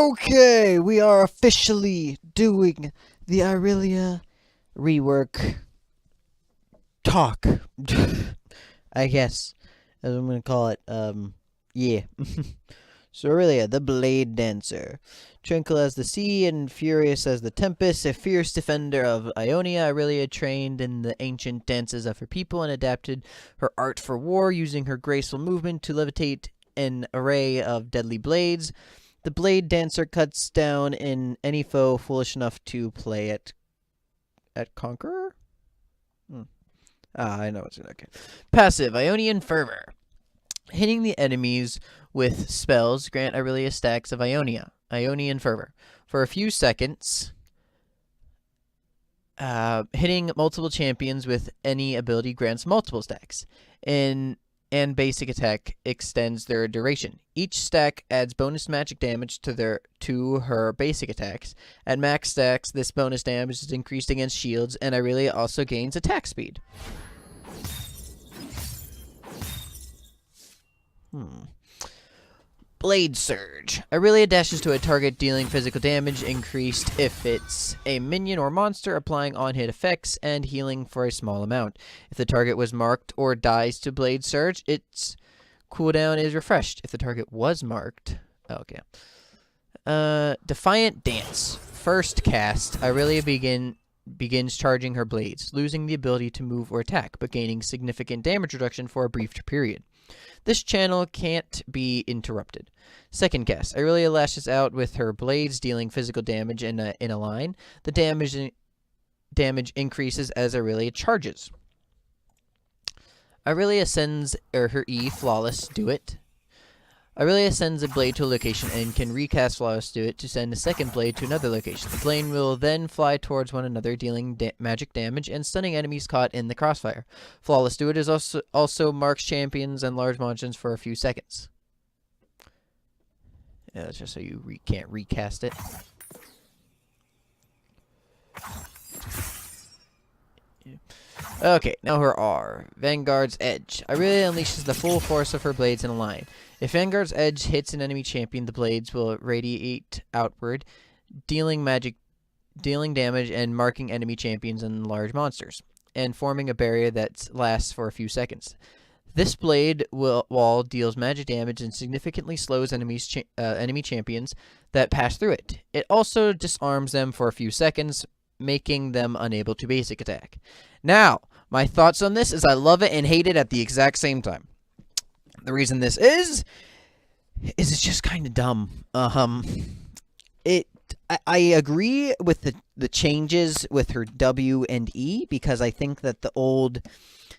Okay, we are officially doing the Irelia Rework talk. I guess, as I'm gonna call it. Yeah. So Irelia, the Blade Dancer. Tranquil as the sea and furious as the tempest, a fierce defender of Ionia, Irelia trained in the ancient dances of her people and adapted her art for war, using her graceful movement to levitate an array of deadly blades. The Blade Dancer cuts down in any foe foolish enough to play at Conqueror? I know it's okay. Passive, Ionian Fervor. Hitting the enemies with spells grant Irelia stacks of Ionian Fervor. For a few seconds, hitting multiple champions with any ability grants multiple stacks. And basic attack extends their duration. Each stack adds bonus magic damage to her basic attacks. At max stacks, this bonus damage is increased against shields, and Irelia also gains attack speed. Blade Surge. Irelia dashes to a target, dealing physical damage increased if it's a minion or monster, applying on-hit effects, and healing for a small amount. If the target was marked or dies to Blade Surge, its cooldown is refreshed. If the target was marked... Okay. Defiant Dance. First cast, Irelia begins charging her blades, losing the ability to move or attack, but gaining significant damage reduction for a brief period. This channel can't be interrupted. Second cast, Irelia lashes out with her blades, dealing physical damage in a line. The damage increases as Irelia charges. Irelia sends her E, Flawless, do it. Irelia sends a blade to a location and can recast Flawless do it to send a second blade to another location. The blade will then fly towards one another, dealing magic damage and stunning enemies caught in the crossfire. Flawless do it is also marks champions and large monsters for a few seconds. Yeah, that's just so you can't recast it. Okay, now her R. Vanguard's Edge. Irelia unleashes the full force of her blades in a line. If Vanguard's Edge hits an enemy champion, the blades will radiate outward, dealing damage and marking enemy champions and large monsters, and forming a barrier that lasts for a few seconds. This blade wall deals magic damage and significantly slows enemy champions that pass through it. It also disarms them for a few seconds, making them unable to basic attack. Now, my thoughts on this is I love it and hate it at the exact same time. The reason this is it's just kind of dumb. I agree with the changes with her W and E, because I think that the old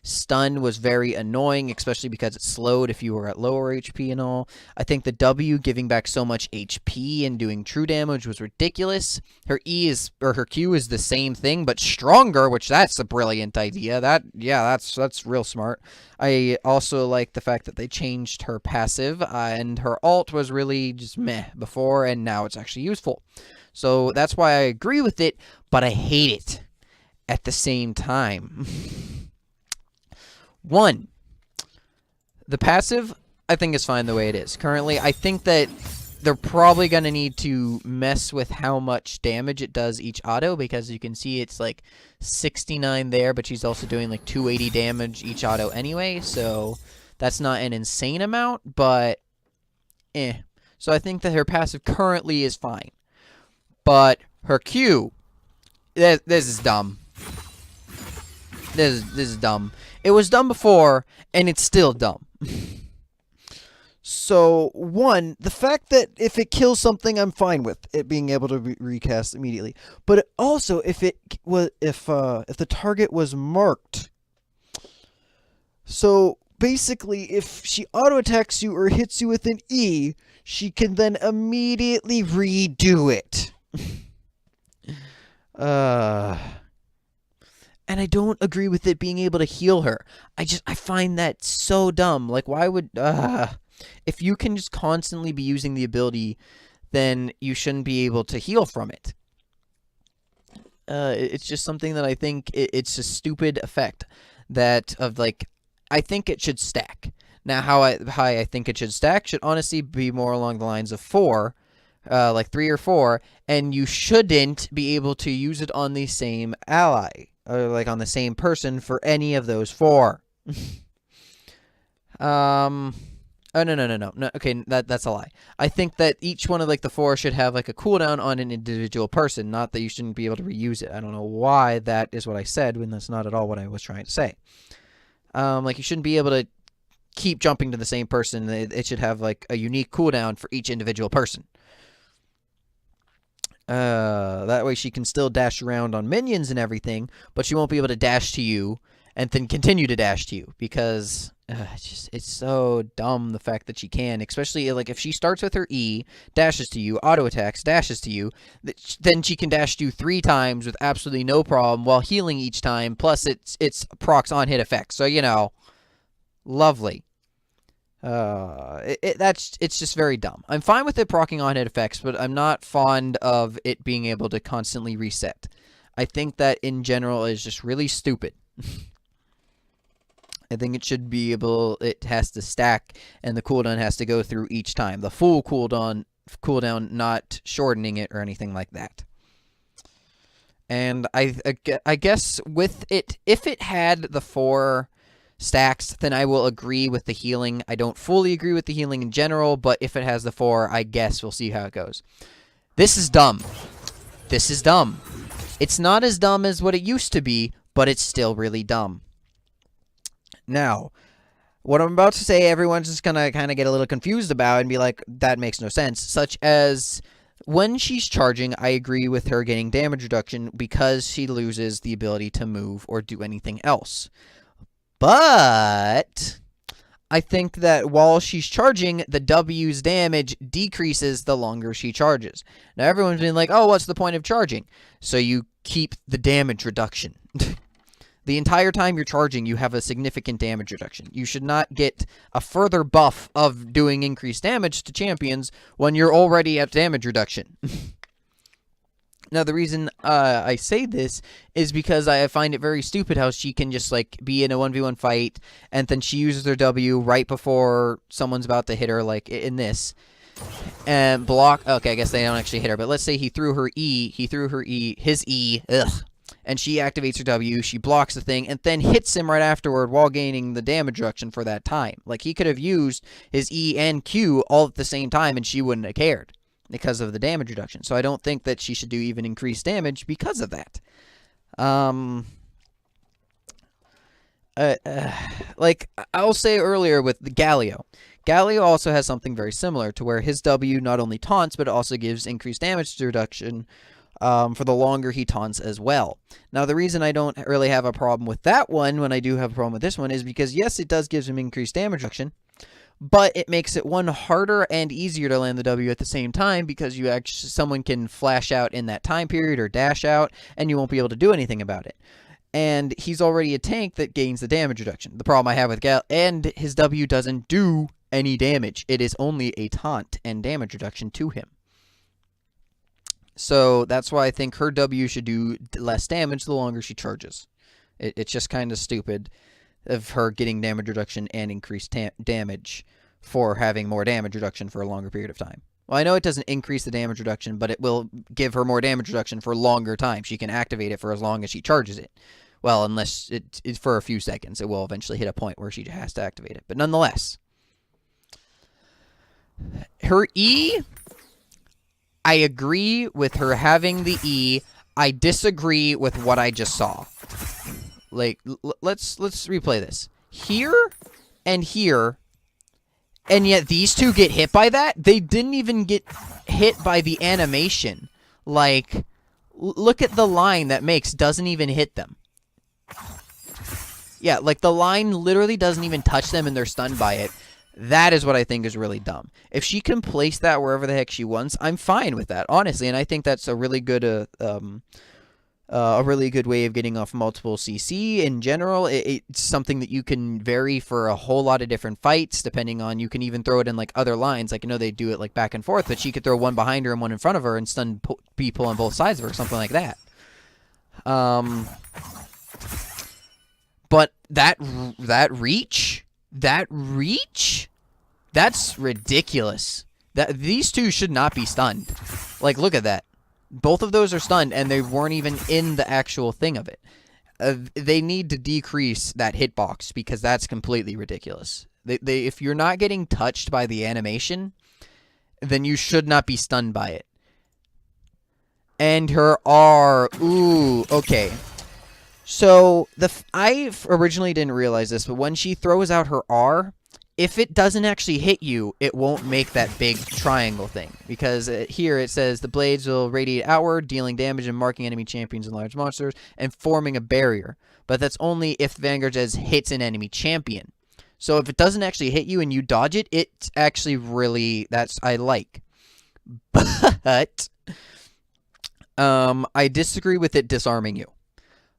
stun was very annoying, especially because it slowed if you were at lower HP and all. I think the W giving back so much HP and doing true damage was ridiculous. Her her Q is the same thing but stronger, which that's a brilliant idea. That's real smart. I also like the fact that they changed her passive, and her ult was really just meh before, and now it's actually useful. So that's why I agree with it, but I hate it at the same time. One, the passive, I think, is fine the way it is. Currently, I think that they're probably going to need to mess with how much damage it does each auto, because you can see it's like 69 there, but she's also doing like 280 damage each auto anyway, so that's not an insane amount, but So I think that her passive currently is fine. But her Q, this is dumb. This is dumb. It was dumb before, and it's still dumb. So, one, the fact that if it kills something, I'm fine with it being able to recast immediately. But also, if the target was marked. So basically, if she auto attacks you or hits you with an E, she can then immediately redo it. And I don't agree with it being able to heal her. I find that so dumb. Like, why would... if you can just constantly be using the ability, then you shouldn't be able to heal from it. It's just something that I think it's a stupid effect. I think it should stack. Now, how I think it should stack should honestly be more along the lines of 4. like 3 or 4, and you shouldn't be able to use it on the same ally, or like on the same person for any of those 4. Oh, no. Okay, that's a lie. I think that each one of like the 4 should have like a cooldown on an individual person, not that you shouldn't be able to reuse it. I don't know why that is what I said when that's not at all what I was trying to say. Like you shouldn't be able to keep jumping to the same person. It should have like a unique cooldown for each individual person. That way she can still dash around on minions and everything, but she won't be able to dash to you and then continue to dash to you, because it's so dumb the fact that she can, especially like if she starts with her E, dashes to you, auto attacks, dashes to you, then she can dash to you 3 times with absolutely no problem while healing each time, plus it's procs on hit effects. So, you know, lovely. It's just very dumb. I'm fine with it proccing on hit effects, but I'm not fond of it being able to constantly reset. I think that in general is just really stupid. I think it should be able, it has to stack, and the cooldown has to go through each time. The full cooldown, not shortening it or anything like that. And I guess with it, if it had the 4 stacks, then I will agree with the healing. I don't fully agree with the healing in general, but if it has the 4, I guess we'll see how it goes. This is dumb. This is dumb. It's not as dumb as what it used to be, but it's still really dumb. Now, what I'm about to say, everyone's just going to kind of get a little confused about and be like, that makes no sense. Such as, when she's charging, I agree with her getting damage reduction because she loses the ability to move or do anything else. But I think that while she's charging, the W's damage decreases the longer she charges. Now, everyone's been like, oh, what's the point of charging? So you keep the damage reduction. The entire time you're charging, you have a significant damage reduction. You should not get a further buff of doing increased damage to champions when you're already at damage reduction. Now, the reason I say this is because I find it very stupid how she can just, like, be in a 1v1 fight, and then she uses her W right before someone's about to hit her, like in this, and block. Okay, I guess they don't actually hit her, but let's say he threw her E, his E, and she activates her W, she blocks the thing, and then hits him right afterward while gaining the damage reduction for that time. Like, he could have used his E and Q all at the same time, and she wouldn't have cared because of the damage reduction. So I don't think that she should do even increased damage because of that. Like I'll say earlier with the Galio. Galio also has something very similar to where his W not only taunts, but it also gives increased damage reduction for the longer he taunts as well. Now, the reason I don't really have a problem with that one when I do have a problem with this one is because, yes, it does give him increased damage reduction, but it makes it one harder and easier to land the W at the same time because you actually someone can flash out in that time period or dash out, and you won't be able to do anything about it. And he's already a tank that gains the damage reduction. The problem I have with Gal, and his W doesn't do any damage. It is only a taunt and damage reduction to him. So that's why I think her W should do less damage the longer she charges. It's just kind of stupid of her getting damage reduction and increased damage for having more damage reduction for a longer period of time. Well, I know it doesn't increase the damage reduction, but it will give her more damage reduction for a longer time. She can activate it for as long as she charges it. Well, unless it's for a few seconds. It will eventually hit a point where she has to activate it. But nonetheless, her E, I agree with her having the E. I disagree with what I just saw. Like, let's replay this. Here and here, and yet these two get hit by that? They didn't even get hit by the animation. Like, look at the line that makes doesn't even hit them. Yeah, like the line literally doesn't even touch them and they're stunned by it. That is what I think is really dumb. If she can place that wherever the heck she wants, I'm fine with that, honestly. And I think that's a really good way of getting off multiple CC in general. It's something that you can vary for a whole lot of different fights, depending on, you can even throw it in like other lines. Like, I know they do it like back and forth, but she could throw one behind her and one in front of her and stun people on both sides of her, something like that. But that reach, that's ridiculous. These two should not be stunned. Like, look at that. Both of those are stunned, and they weren't even in the actual thing of it. They need to decrease that hitbox because that's completely ridiculous. If you're not getting touched by the animation, then you should not be stunned by it. And her R. Ooh, okay. So, I originally didn't realize this, but when she throws out her R, if it doesn't actually hit you, it won't make that big triangle thing. Because here it says the blades will radiate outward, dealing damage and marking enemy champions and large monsters, and forming a barrier. But that's only if Vanguard's Edge hits an enemy champion. So if it doesn't actually hit you and you dodge it, it's actually really, I like. But I disagree with it disarming you.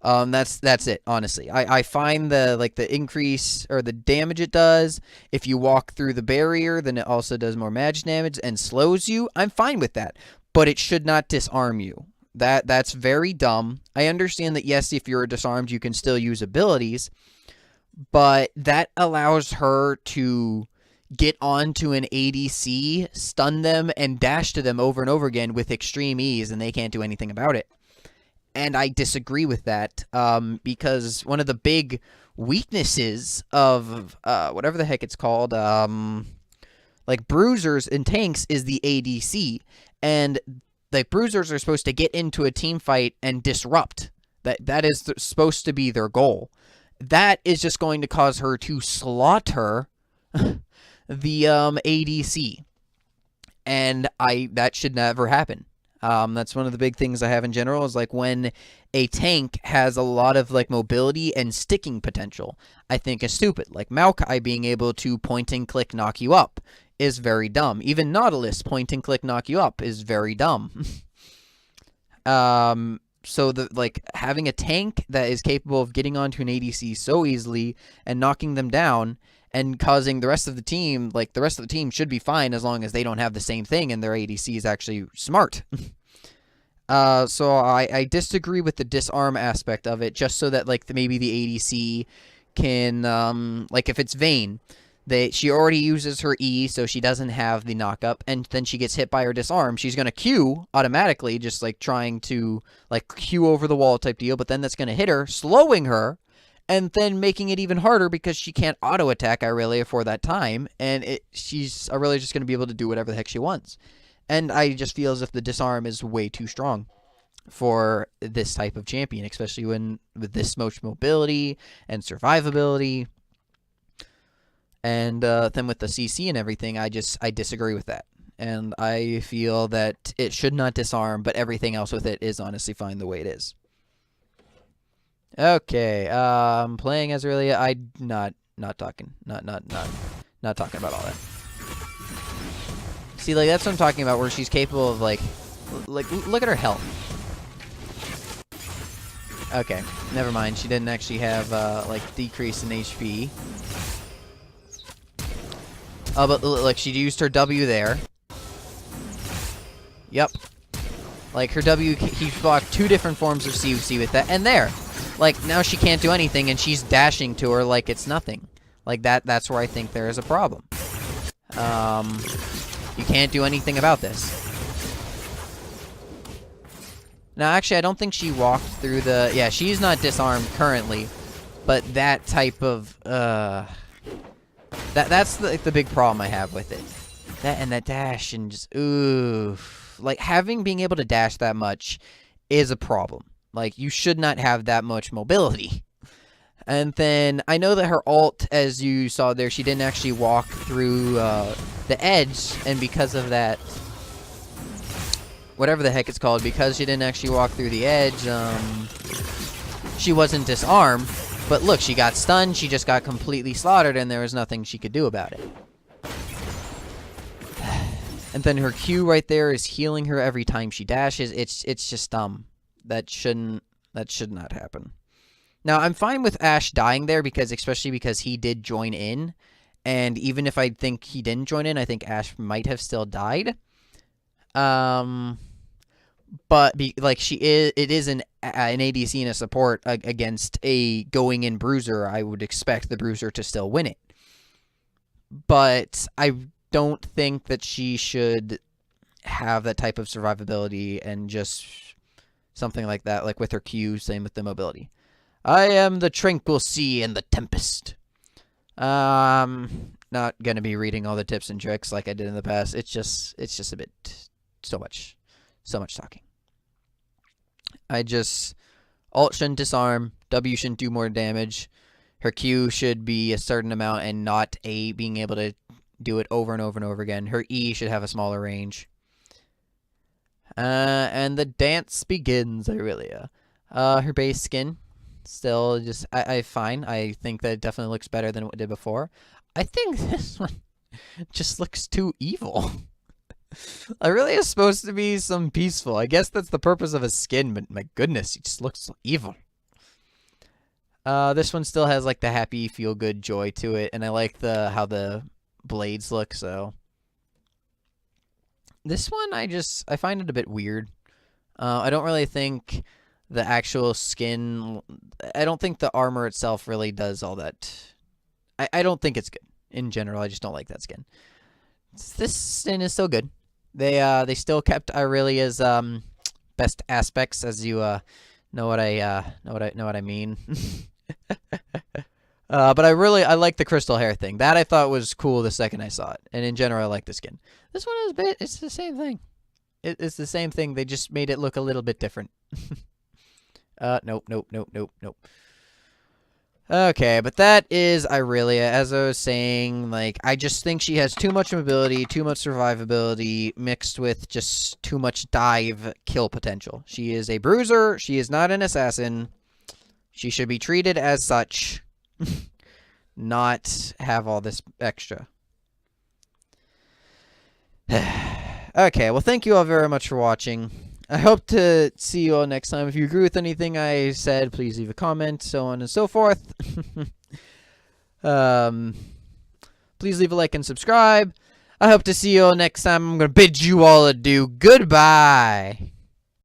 That's it, honestly. I find the increase or the damage it does. If you walk through the barrier, then it also does more magic damage and slows you. I'm fine with that. But it should not disarm you. That's very dumb. I understand that, yes, if you're disarmed, you can still use abilities. But that allows her to get onto an ADC, stun them, and dash to them over and over again with extreme ease, and they can't do anything about it. And I disagree with that, because one of the big weaknesses of whatever the heck it's called, like bruisers and tanks, is the ADC. And like bruisers are supposed to get into a team fight and disrupt. That is supposed to be their goal. That is just going to cause her to slaughter the ADC. And that should never happen. That's one of the big things I have in general, is like when a tank has a lot of like mobility and sticking potential, I think is stupid. Like Maokai being able to point and click knock you up is very dumb. Even Nautilus point and click knock you up is very dumb. So having a tank that is capable of getting onto an ADC so easily and knocking them down and causing the rest of the team, like the rest of the team should be fine as long as they don't have the same thing and their ADC is actually smart. So I disagree with the disarm aspect of it, just so that like maybe the ADC can, like if it's Vayne, she already uses her E, so she doesn't have the knockup, and then she gets hit by her disarm. She's going to Q automatically, just like trying to like Q over the wall type deal, but then that's going to hit her, slowing her, and then making it even harder because she can't auto-attack Irelia for that time, and she's Irelia just going to be able to do whatever the heck she wants. And I just feel as if the disarm is way too strong for this type of champion, especially with this much mobility and survivability. And then with the CC and everything, I disagree with that. And I feel that it should not disarm, but everything else with it is honestly fine the way it is. Okay, playing as Irelia, I'm not talking about all that. See, like that's what I'm talking about, where she's capable of like look at her health. Okay, never mind. She didn't actually have like decrease in HP. Oh, but like she used her W there. Yep. Like her W, he blocked 2 different forms of CUC with that, and there. Like now she can't do anything, and she's dashing to her like it's nothing. Like that's where I think there is a problem. You can't do anything about this. Now, actually, I don't think she walked through the... Yeah, she's not disarmed currently, but that type of... That's the big problem I have with it. That and that dash and just... Oof. Like, being able to dash that much is a problem. Like, you should not have that much mobility. And then, I know that her ult, as you saw there, she didn't actually walk through the edge, and because of that... Whatever the heck it's called, because she didn't actually walk through the edge, she wasn't disarmed. But look, she got stunned, she just got completely slaughtered, and there was nothing she could do about it. And then her Q right there is healing her every time she dashes. It's just dumb. That should not happen. Now, I'm fine with Ashe dying there, especially because he did join in. And even if I think he didn't join in, I think Ashe might have still died. But it is an ADC and a support against a going in bruiser. I would expect the bruiser to still win it. But I don't think that she should have that type of survivability and just something like that, like with her Q, same with the mobility. I am the tranquil sea and the tempest. Not gonna be reading all the tips and tricks like I did in the past. It's just a bit so much talking. Alt shouldn't disarm, W shouldn't do more damage. Her Q should be a certain amount and not A being able to do it over and over and over again. Her E should have a smaller range. And the dance begins, Irelia. Her base skin, still just, fine. I think that it definitely looks better than what it did before. I think this one just looks too evil. Irelia is supposed to be some peaceful. I guess that's the purpose of a skin, but my goodness, he just looks so evil. This one still has like the happy, feel-good joy to it, and I like how the blades look, so... This one, I find it a bit weird. I don't really think the actual skin... I don't think the armor itself really does all that. I don't think it's good. In general, I just don't like that skin. This skin is still good. They still kept Irelia's best aspects, as you know what I mean. But I like the crystal hair thing. That I thought was cool the second I saw it. And in general, I like the skin. This one is it's the same thing. It's the same thing. They just made it look a little bit different. Nope. Okay, but that is Irelia. As I was saying, like, I just think she has too much mobility, too much survivability, mixed with just too much dive kill potential. She is a bruiser. She is not an assassin. She should be treated as such. Not have all this extra. Okay, well, thank you all very much for watching. I hope to see you all next time. If you agree with anything I said, please leave a comment, so on and so forth. Please leave a like and subscribe. I hope to see you all next time. I'm going to bid you all adieu. Goodbye.